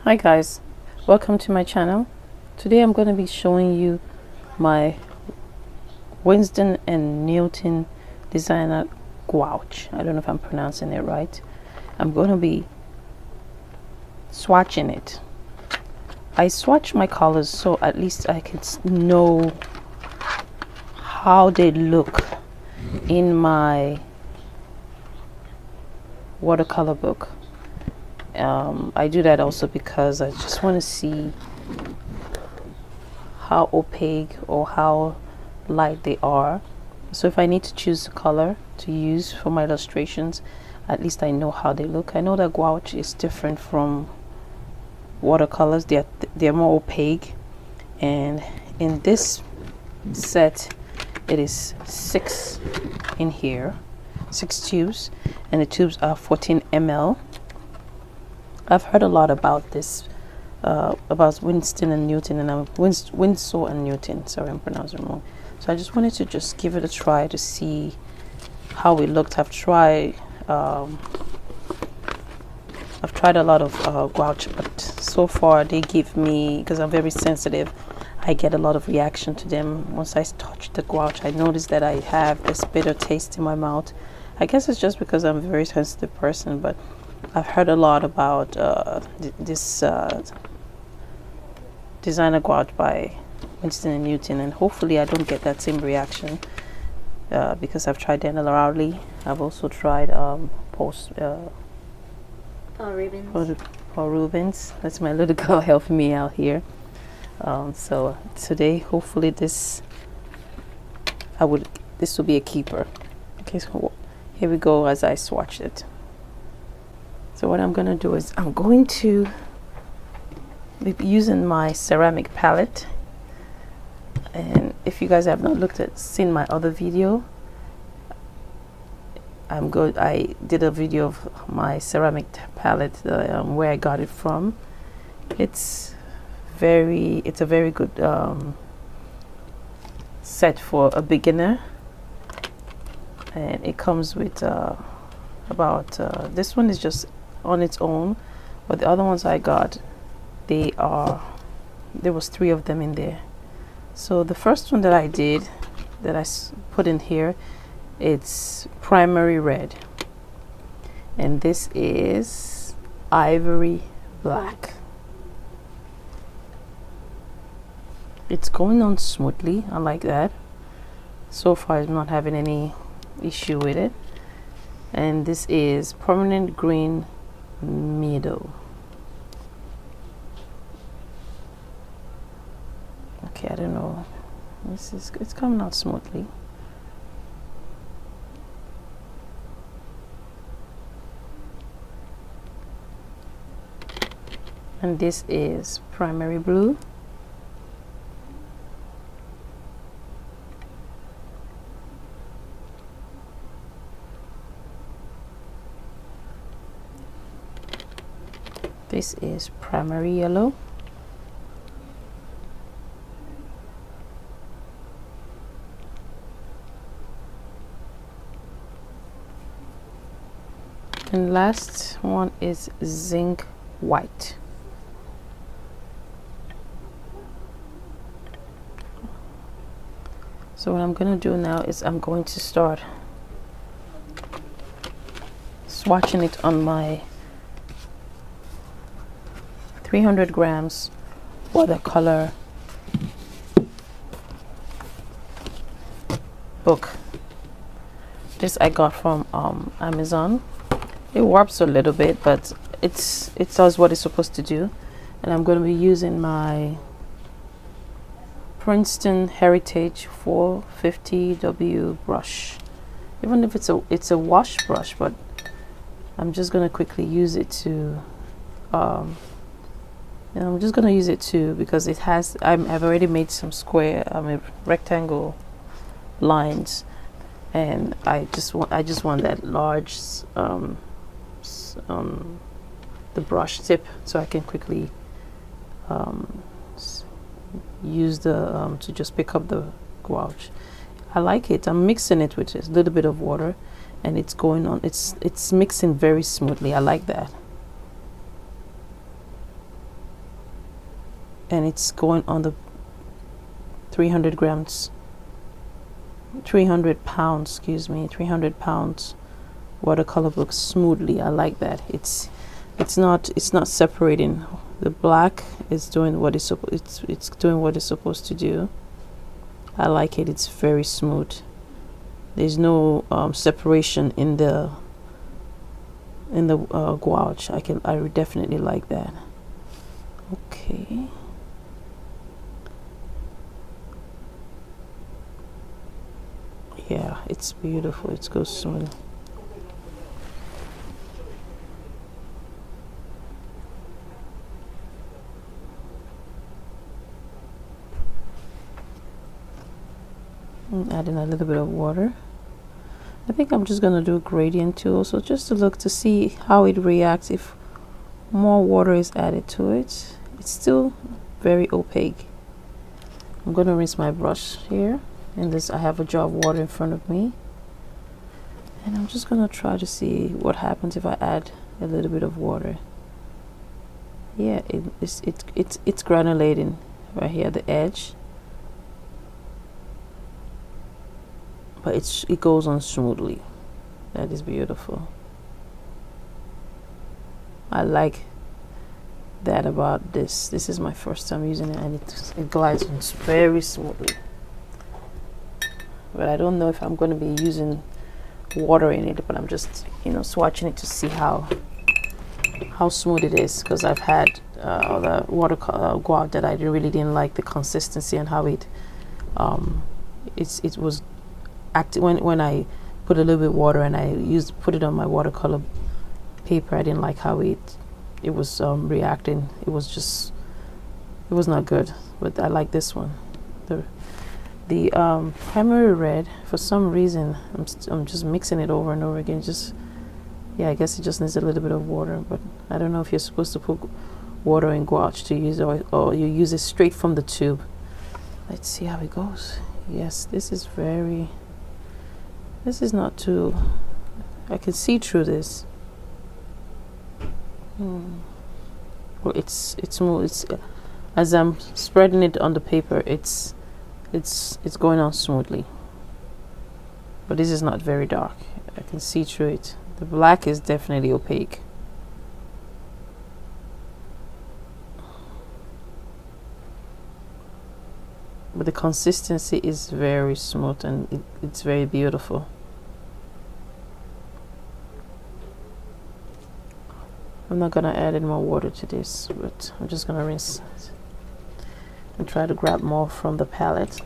Hi guys, welcome to my channel. Today I'm going to be showing you my Winsor and Newton designer Gouache. I don't know if I'm pronouncing it right. I'm going to be swatching it. I swatch my colors so at least I can know how they look in my watercolor book. I do that also because I just want to see how opaque or how light they are. So if I need to choose a color to use for my illustrations, at least I know how they look. I know that gouache is different from watercolors. They're more opaque, and in this set it is 6 in here, 6 tubes, and the tubes are 14 ml. I've heard a lot about this, about Winsor and Newton, and Winsor and Newton. Sorry, I'm pronouncing it wrong. So I just wanted to just give it a try to see how it looked. I've tried a lot of gouache, but so far they give me, because I'm very sensitive, I get a lot of reaction to them. Once I touch the gouache, I notice that I have this bitter taste in my mouth. I guess it's just because I'm a very sensitive person, but I've heard a lot about this designer gouache by Winsor and Newton, and hopefully I don't get that same reaction because I've tried Daniel Rowley. I've also tried Paul Rubens. That's my little girl helping me out here. So today, hopefully this will be a keeper. Okay, so here we go as I swatch it. So what I'm going to do is I'm going to be using my ceramic palette, and if you guys have not seen my other video, I did a video of my ceramic palette, where I got it from. It's a very good set for a beginner, and it comes with this one is just on its own, but the other ones I got, there was 3 of them in there. So the first one that I did, that I put in here, it's primary red, and this is ivory black. It's going on smoothly. I like that. So far I'm not having any issue with it. And this is permanent green meadow. Okay, I don't know, it's coming out smoothly. And this is primary blue. This is primary yellow. And last one is zinc white. So what I'm going to do now is I'm going to start swatching it on my 300 grams watercolor book. This I got from Amazon. It warps a little bit, but it does what it's supposed to do. And I'm going to be using my Princeton Heritage 450W brush. Even if it's a wash brush, but I'm just going to quickly use it to I'm just going to use it too, because it has, I've already made some rectangle lines, and I just want that large the brush tip, so I can quickly use the to just pick up the gouache. I like it. I'm mixing it with a little bit of water, and it's going on. It's mixing very smoothly. I like that. and it's going on the 300 pounds, excuse me, 300 pounds watercolor book smoothly. I like that. It's not separating. The black is doing what it's doing what it's supposed to do. I like it. It's very smooth. There's no separation in the gouache. I would definitely like that. Okay. Yeah, it's beautiful. It goes smooth. Adding a little bit of water. I think I'm just gonna do a gradient too, also just to look to see how it reacts if more water is added to it. It's still very opaque. I'm gonna rinse my brush here, and this, I have a jar of water in front of me, and I'm just gonna try to see what happens if I add a little bit of water. Yeah, it's granulating right here at the edge. But it goes on smoothly. That is beautiful. I like that about this. This is my first time using it, and it glides on very smoothly. But I don't know if I'm going to be using water in it, but I'm just, you know, swatching it to see how smooth it is, because I've had other watercolor gouache that I really didn't like the consistency and how it was active when I put a little bit of water and I put it on my watercolor paper. I didn't like how it was reacting. It was not good. But I like this one. The primary red, for some reason I'm just mixing it over and over again. Yeah, I guess it just needs a little bit of water, but I don't know if you're supposed to put water in gouache to use it, or you use it straight from the tube. Let's see how it goes. Yes, this is not too, I can see through this. Well, it's smooth. It's as I'm spreading it on the paper, it's going on smoothly. But this is not very dark. I can see through it. The black is definitely opaque. But the consistency is very smooth, and it's very beautiful. I'm not gonna add any more water to this, but I'm just gonna rinse and try to grab more from the palette.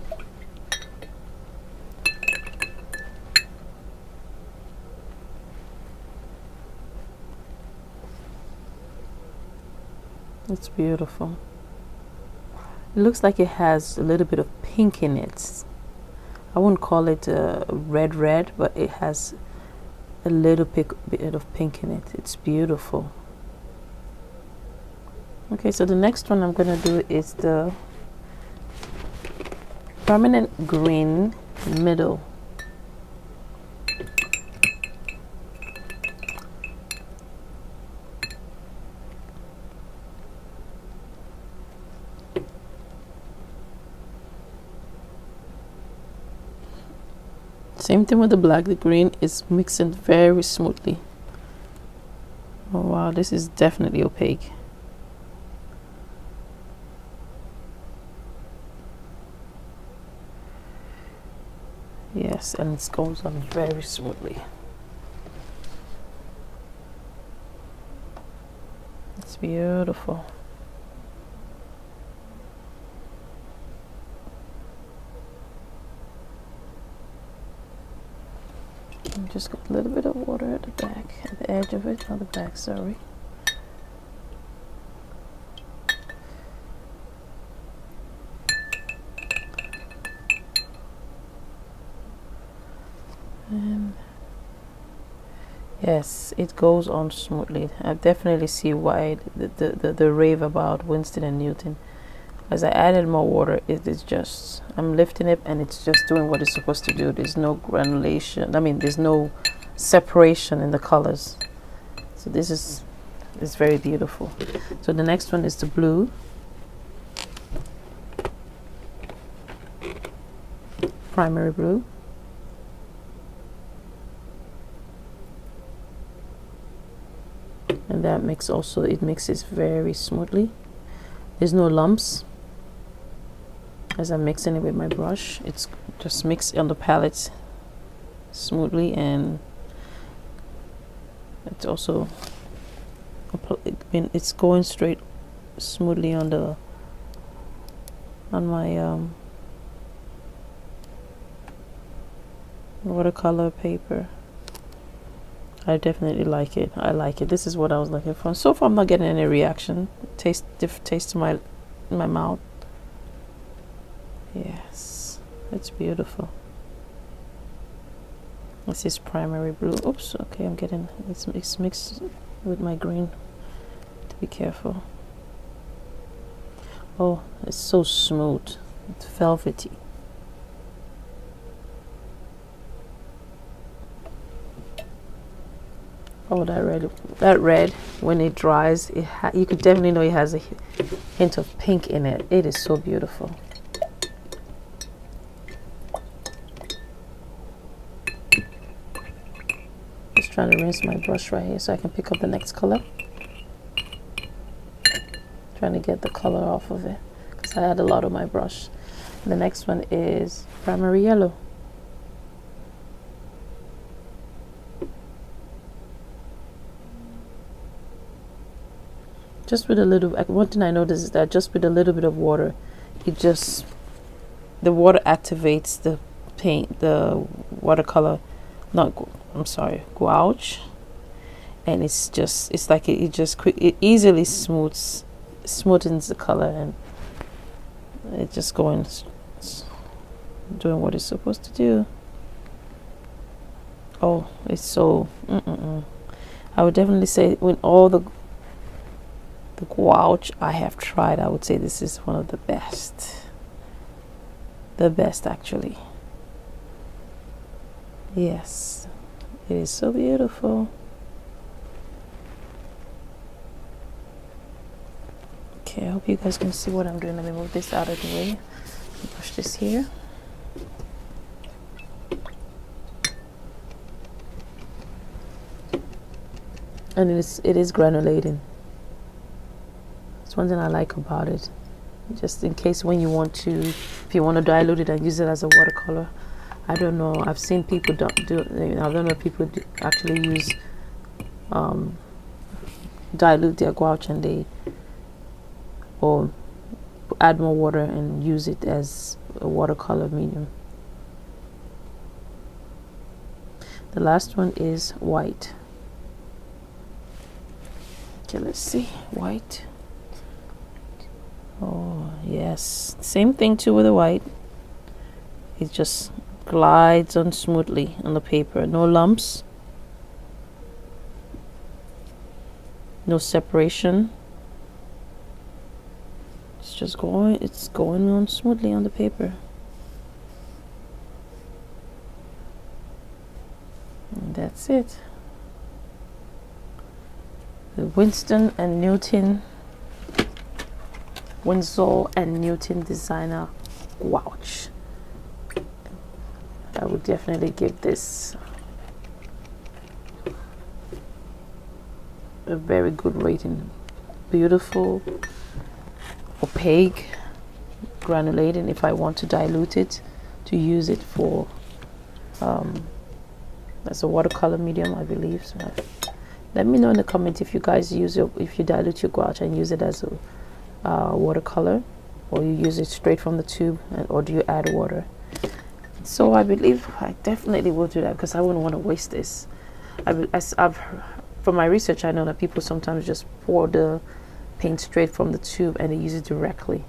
It's beautiful. It looks like it has a little bit of pink in it. I wouldn't call it red, but it has a little bit of pink in it. It's beautiful. Okay, so the next one I'm gonna do is the permanent green middle. Same thing with the black. The green is mixing very smoothly. Oh wow, this is definitely opaque. Yes, and it goes on very smoothly. It's beautiful. Just got a little bit of water at the back, at the edge of it, not the back, sorry. And yes, it goes on smoothly. I definitely see why the rave about Winsor and Newton. As I added more water, it is just, I'm lifting it and it's just doing what it's supposed to do. There's no granulation. I mean, there's no separation in the colors. So this is very beautiful. So the next one is the blue. primary blue. And that makes also, it mixes very smoothly. There's no lumps as I'm mixing it with my brush. It's just mixed on the palette smoothly, and it's also, it's going straight smoothly on the my watercolor paper. I definitely like it. I like it. This is what I was looking for. So far I'm not getting any reaction. Taste in my mouth. Yes, it's beautiful. This is primary blue. Oops, okay, I'm getting it's mixed with my green. To be careful. Oh, it's so smooth. It's velvety. Oh, that red when it dries, you could definitely know it has a hint of pink in it. It is so beautiful. Just trying to rinse my brush right here so I can pick up the next color. Trying to get the color off of it because I had a lot on my brush. And the next one is primary yellow. Just with a little, one thing I noticed is that just with a little bit of water, the water activates the paint, the watercolor, gouache, and it's like it easily smoothens the color, and it just doing what it's supposed to do. Oh, it's so I would definitely say when all the gouache I have tried, I would say this is one of the best. The best, actually. Yes, it is so beautiful. Okay, I hope you guys can see what I'm doing. Let me move this out of the way. Push this here. And it is granulating. It's one thing I like about it. Just in case when you want to, if you want to dilute it and use it as a watercolor. I don't know. I've seen people I don't know if people actually use dilute their gouache and or add more water and use it as a watercolor medium. The last one is white. Okay, let's see. White. Oh, yes. Same thing too with the white. It just glides on smoothly on the paper. No lumps. No separation. It's going on smoothly on the paper. And that's it. The Winsor and Newton designer gouache. I would definitely give this a very good rating. Beautiful, opaque, granulating if I want to dilute it, to use it for as a watercolor medium, I believe. So let me know in the comments if you guys if you dilute your gouache and use it as a watercolor, or you use it straight from the tube, or do you add water. So I believe I definitely will do that because I wouldn't want to waste this. From my research, I know that people sometimes just pour the paint straight from the tube and they use it directly,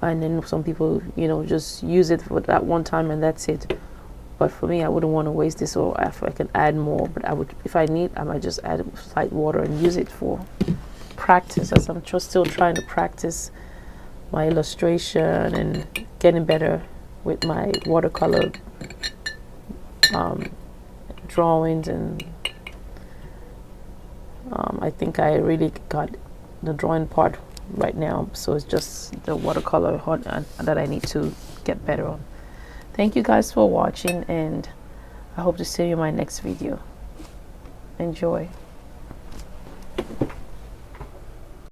and then some people just use it for that one time and that's it. But for me, I wouldn't want to waste this, or if I can add more. But if I need, I might just add slight water and use it for practice, as I'm still trying to practice my illustration and getting better with my watercolor drawings. And I think I really got the drawing part right now, so it's just the watercolor that I need to get better on. Thank you guys for watching, and I hope to see you in my next video. Enjoy.